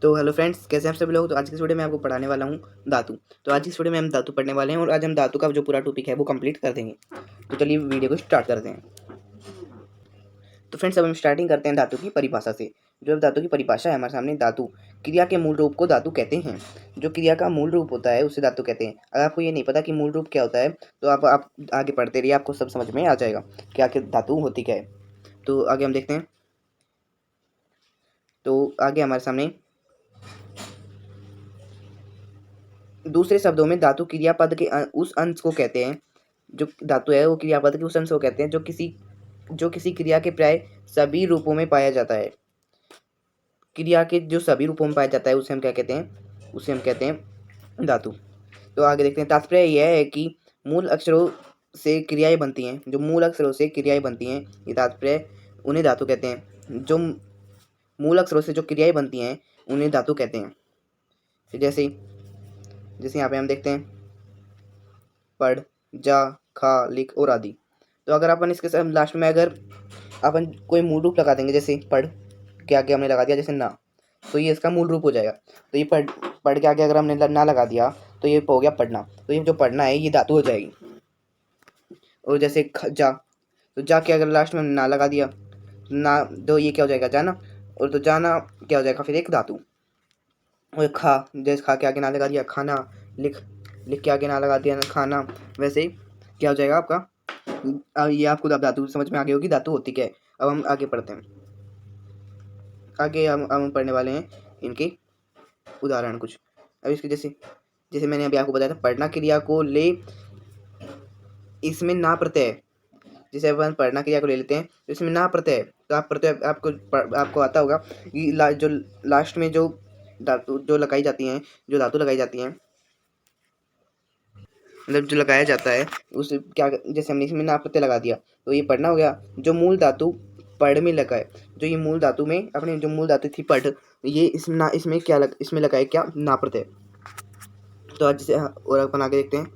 तो hello friends, कैसे हैं आप सभी लोग। तो आज की इस वीडियो में आपको पढ़ाने वाला हूँ धातु। तो आज की इस वीडियो में हम धातु पढ़ने वाले हैं और आज हम धातु का जो पूरा टॉपिक है वो कंप्लीट कर देंगे। तो चलिए वीडियो को स्टार्ट करते हैं। तो फ्रेंड्स, अब हम स्टार्टिंग करते हैं धातु की परिभाषा से। जो अब धातु की परिभाषा है हमारे सामने, धातु क्रिया के मूल रूप को धातु कहते हैं। जो क्रिया का मूल रूप होता है उसे धातु कहते हैं। अगर आपको ये नहीं पता कि मूल रूप क्या होता है तो आप आगे पढ़ते रहिए, आपको सब समझ में आ जाएगा कि आखिर धातु होती क्या है। तो आगे हम देखते हैं। तो आगे हमारे सामने दूसरे शब्दों में धातु क्रियापद के उस अंश को कहते हैं। जो धातु है वो क्रियापद के उस अंश को कहते हैं जो किसी क्रिया के प्राय सभी रूपों में पाया जाता है। क्रिया के जो सभी रूपों में पाया जाता है उसे हम क्या कहते हैं, उसे हम कहते हैं धातु। तो आगे देखते हैं। तात्पर्य यह है कि मूल अक्षरों से क्रियाएं बनती हैं। जो मूल अक्षरों से क्रियाएं बनती हैं, ये तात्पर्य, उन्हें धातु कहते हैं। जो मूल अक्षरों से जो क्रियाएं बनती हैं उन्हें धातु कहते हैं। जैसे जैसे यहाँ पे हम देखते हैं पढ़, जा, खा, लिख और आदि। तो अगर अपन इसके साथ लास्ट में अगर अपन कोई मूल रूप लगा देंगे, जैसे पढ़ के आगे हमने लगा दिया जैसे ना, तो ये इसका मूल रूप हो जाएगा। तो ये पढ़ के आगे अगर हमने ना लगा दिया तो ये हो गया पढ़ना। तो ये जो पढ़ना है ये धातु हो जाएगी। और जैसे जा, तो जा के अगर लास्ट में ना लगा दिया ना, तो ये क्या हो जाएगा, जाना। और तो जाना क्या हो जाएगा फिर एक धातु। और खा, जैसे खा के आगे ना लगा दिया खाना। लिख, लिख के आगे ना लगा दिया खाना। वैसे ही क्या हो जाएगा आपका, अब ये आपको अब धातु समझ में आ गई होगी धातु होती क्या है। अब हम आगे पढ़ते हैं। आगे हम पढ़ने वाले हैं इनके उदाहरण कुछ। अब इसके जैसे जैसे मैंने अभी आपको बताया था, पढ़ना क्रिया को ले, इसमें ना प्रत्यय। जैसे अपन पढ़ना क्रिया को ले लेते हैं तो इसमें ना प्रत्यय, तो आप प्रत्यय आपको आता होगा कि जो लास्ट में जो धातु जो लगाई जाती हैं, जो धातु लगाई जाती हैं, मतलब जो लगाया जाता है उस क्या, जैसे हमने इसमें ना प्रत्यय लगा दिया तो ये पढ़ना हो गया। जो मूल धातु पढ़ में लगा है, जो ये मूल धातु में अपने जो मूल धातु थी पढ़, ये इसमें क्या इसमें लगा है क्या, ना प्रत्यय। तो आज जैसे और अपन आगे देखते हैं।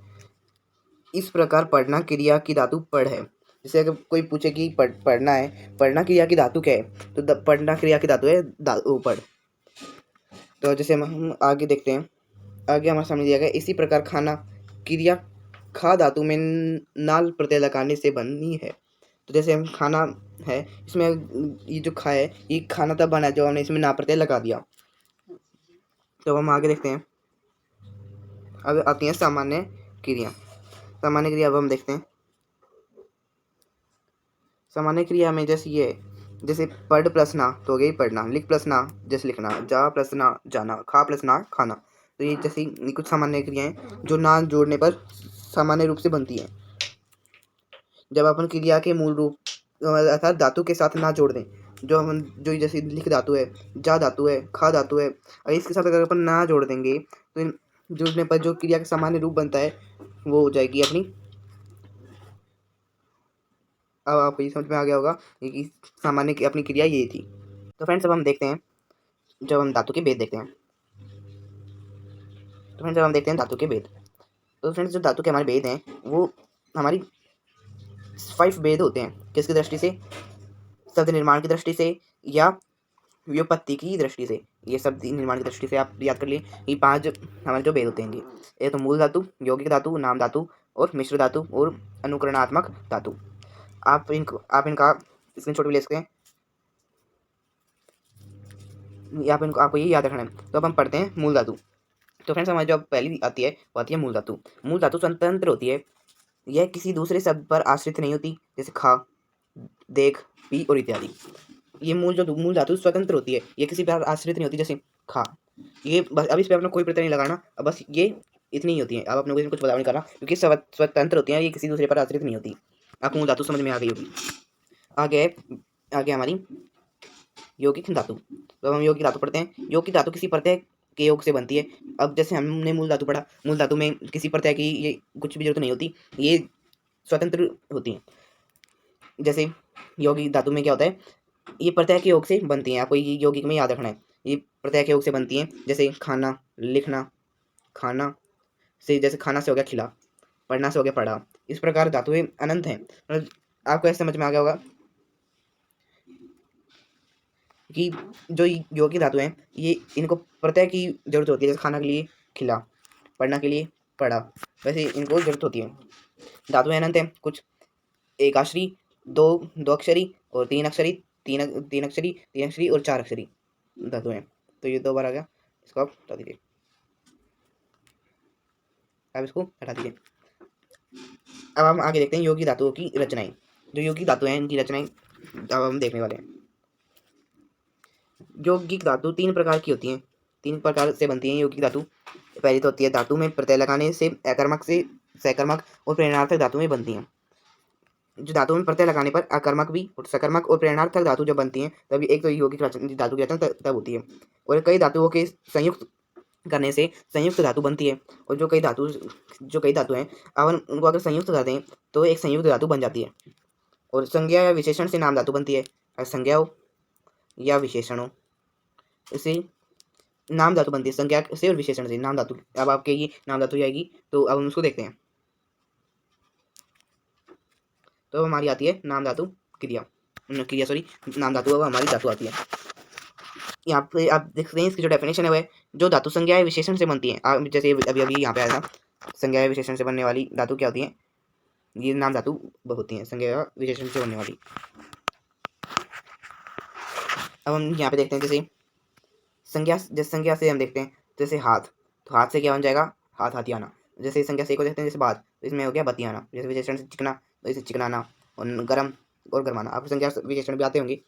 इस प्रकार पढ़ना क्रिया की धातु पढ़ है। जैसे अगर कोई पूछे कि पढ़ना है, पढ़ना क्रिया की धातु क्या है, तो पढ़ना क्रिया की धातु है पढ़। तो जैसे हम आगे देखते हैं। आगे हमारे सामने दिया गया, इसी प्रकार खाना क्रिया खा धातु में नाल प्रत्यय लगाने से बनी है। तो जैसे हम खाना है, इसमें ये जो खा है ये खाना तब बना जो हमने इसमें ना प्रत्यय लगा दिया। तो हम आगे देखते हैं। अब आती है सामान्य क्रिया। सामान्य क्रिया अब हम देखते हैं। सामान्य क्रिया में जैसे ये, जैसे पढ़ प्लस ना तो हो गई पढ़ना, लिख प्लस ना जैसे लिखना, जा प्लस ना जाना, खा प्लस ना खाना। तो ये जैसे कुछ सामान्य क्रियाएं जो ना जोड़ने पर सामान्य रूप से बनती हैं। जब अपन क्रिया के मूल रूप अर्थात धातु के साथ ना जोड़ दें, जो जैसे लिख धातु है, जा धातु है, खा धातु है, और इसके साथ अगर अपन ना जोड़ देंगे तो इन जुड़ने पर जो क्रिया का सामान्य रूप बनता है वो हो जाएगी अपनी। अब आपको ये समझ में आ गया होगा कि सामान्य की अपनी क्रिया ये थी। तो फ्रेंड्स, अब हम देखते हैं जब हम धातु के भेद देखते हैं। तो फ्रेंड्स, जब हम देखते हैं धातु के भेद, तो फ्रेंड्स जो धातु के हमारे भेद हैं वो हमारी 5 भेद होते हैं। किसकी दृष्टि से, शब्द निर्माण की दृष्टि से या व्युत्पत्ति की दृष्टि से। ये शब्द निर्माण की दृष्टि से आप याद कर लिए, ये 5 हमारे जो भेद होते हैं। ये तो मूल धातु, यौगिक धातु, नाम धातु और मिश्र धातु और अनुकरणात्मक धातु। आप इनका स्क्रीनशॉट भी ले सकते हैं, आप इनको आपको ये याद रखना है। तो अब हम पढ़ते हैं मूल धातु। तो फ्रेंड्स, हमारी जो पहली आती है वो आती है मूल धातु। मूल धातु स्वतंत्र होती है, यह किसी दूसरे शब्द पर आश्रित नहीं होती। जैसे खा, देख, पी और इत्यादि। ये मूल धातु स्वतंत्र होती है, ये किसी पर आश्रित नहीं होती। जैसे खा, ये बस अब इस पर अपना कोई प्रत्यय नहीं लगाना, अब बस ये इतनी ही होती है। अब अपने को इसमें कुछ बदलाव नहीं करना क्योंकि स्वतंत्र होती है, ये किसी दूसरे पर आश्रित नहीं होती। आपको मूल धातु समझ में आ गई होगी। आगे आगे हमारी यौगिक धातु। तो हम यौगिक धातु पढ़ते हैं। यौगिक धातु किसी प्रत्यय के योग से बनती है। अब जैसे हमने मूल धातु पढ़ा, मूल धातु में किसी प्रत्यय की ये कुछ भी जरूरत नहीं होती, ये स्वतंत्र होती है। जैसे यौगिक धातु में क्या होता है, ये प्रत्यय के योग से बनती हैं। आपको ये यौगिक में याद रखना है, ये प्रत्यय के योग से बनती हैं। जैसे खाना, लिखना, खाना से जैसे खाना से हो गया खिला, पढ़ना से हो गया पढ़ा। इस प्रकार धातुएं अनंत हैं। आपको ऐसे समझ में आ गया होगा कि जो यौगिक धातु हैं ये इनको प्रत्यय की जरूरत होती है, जैसे खाना के लिए खिला, पढ़ना के लिए पढ़ा, वैसे इनको जरूरत होती है। धातु अनंत है, कुछ एक अक्षरी, दो अक्षरी और तीन अक्षरी, तीन अक्षरी और चार अक्षरी धातु हैं। तो ये 2 बार आ गया, इसको आप हटा दीजिए, आप इसको हटा दीजिए। अब हम आगे देखते हैं यौगिक धातुओं की रचनाएं। जो यौगिक धातु हैं इनकी रचनाएं अब हम देखने वाले हैं। यौगिक धातु 3 प्रकार की होती हैं, 3 प्रकार से बनती हैं यौगिक धातु। पहली तो होती है धातु में प्रत्यय लगाने से अकर्मक से सकर्मक और प्रेरणार्थक धातु में बनती हैं। जो धातु में प्रत्यय लगाने पर अकर्मक भी और सकर्मक और प्रेरणार्थक धातु जब बनती हैं तभी एक तो यौगिक धातु की रचना तब होती है। और कई धातुओं के संयुक्त करने से संयुक्त धातु बनती है। और जो कई धातु हैं अगर उनको अगर संयुक्त कर दें तो एक संयुक्त धातु बन जाती है। और संज्ञा या विशेषण से नाम धातु बनती है। अगर संज्ञा हो या विशेषण हो, इससे नाम धातु बनती है। संज्ञा से और विशेषण से नाम धातु। अब आपके ये नाम धातु आएगी, तो अब हम उसको देखते हैं। तो हमारी आती है नाम धातु नाम धातु अब हमारी धातु आती है। यहाँ पे आप देख सकते हैं इसकी जो डेफिनेशन है वह जो धातु संज्ञा या विशेषण से बनती है। जैसे अभी यहाँ पे आया था, संज्ञा या विशेषण से बनने वाली धातु क्या होती है, ये नाम धातु होती है, संज्ञा या विशेषण से बनने वाली। अब हम यहाँ पे देखते हैं जैसे संज्ञा से हम देखते हैं जैसे हाथ, तो हाथ से क्या बन जाएगा, हाथ हाथियाना। जैसे संज्ञा से को देखते हैं जैसे बात, तो इसमें हो गया बतियाना। जैसे विशेषण से चिकना, तो इसे चिकनाना। और गरम और गरमाना, आपको संज्ञा विशेषण भी आते होंगे।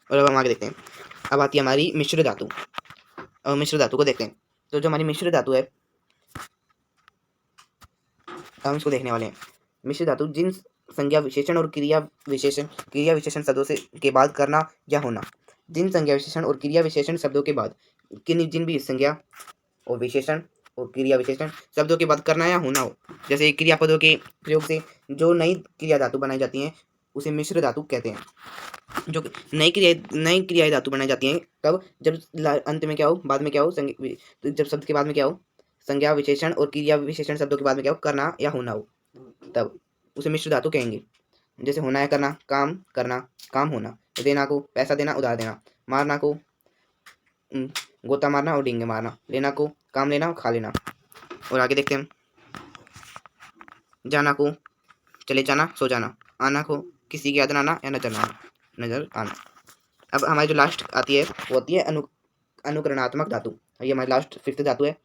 और अब हम आगे देखते हैं। अब आती है हमारी मिश्र धातु। अब मिश्र धातु को देखते हैं। तो जो हमारी मिश्र धातु है हम इसको देखने वाले हैं। मिश्र धातु जिन संज्ञा विशेषण और क्रिया विशेषण शब्दों से के बाद करना या होना। जिन संज्ञा विशेषण और क्रिया विशेषण शब्दों के बाद जिन भी संज्ञा और विशेषण और क्रिया विशेषण शब्दों के बाद करना या होना हो, जैसे क्रियापदों के प्रयोग से जो नई क्रिया धातु बनाई जाती हैं उसे मिश्र धातु कहते हैं। जो नई क्रिया धातु बनाई जाती हैं कब, जब अंत में क्या हो, बाद में क्या हो, जब शब्द के बाद में क्या हो, संज्ञा विशेषण और क्रिया विशेषण शब्दों के बाद में क्या हो, करना या होना हो, तब उसे मिश्र धातु कहेंगे। जैसे होना है करना, काम करना, काम होना। देना को पैसा देना, उधार देना। मारना को गोता मारना और डींगे मारना। लेना को काम लेना और खा लेना। और आगे देखते हैं। जाना को चले जाना, सो जाना। आना को किसी की याद आना या नजर आना। अब हमारी जो लास्ट आती है वो होती है अनुकरणात्मक धातु। ये हमारी लास्ट 5th धातु है।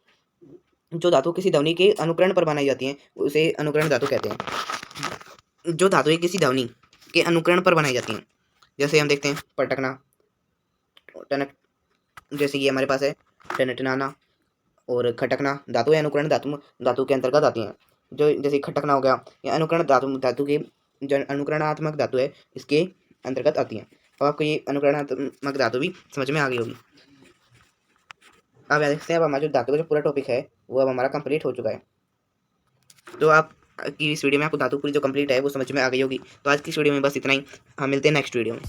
जो धातु किसी ध्वनि के अनुकरण पर बनाई जाती है उसे अनुकरण धातु कहते हैं। जो धातु किसी ध्वनि के अनुकरण पर बनाई जाती हैं, जैसे हम देखते हैं पटकना, टनक, जैसे कि हमारे पास है टनटनाना और खटकना। धातु या अनुकरण धातु के अंतर्गत आती हैं। जो जैसे खटकना हो गया, या अनुकरण धातु के जो अनुकरणात्मक धातु है इसके अंतर्गत आती हैं। अब आपको ये अनुकरणात्मक धातु भी समझ में आ गई होगी। अब देखते हैं अब हमारा जो धातु का जो पूरा टॉपिक है वो अब हमारा कंप्लीट हो चुका है। तो आप की इस वीडियो में आपको धातु पूरी जो कंप्लीट है वो समझ में आ गई होगी। तो आज की इस वीडियो में बस इतना ही। हम मिलते हैं नेक्स्ट वीडियो में।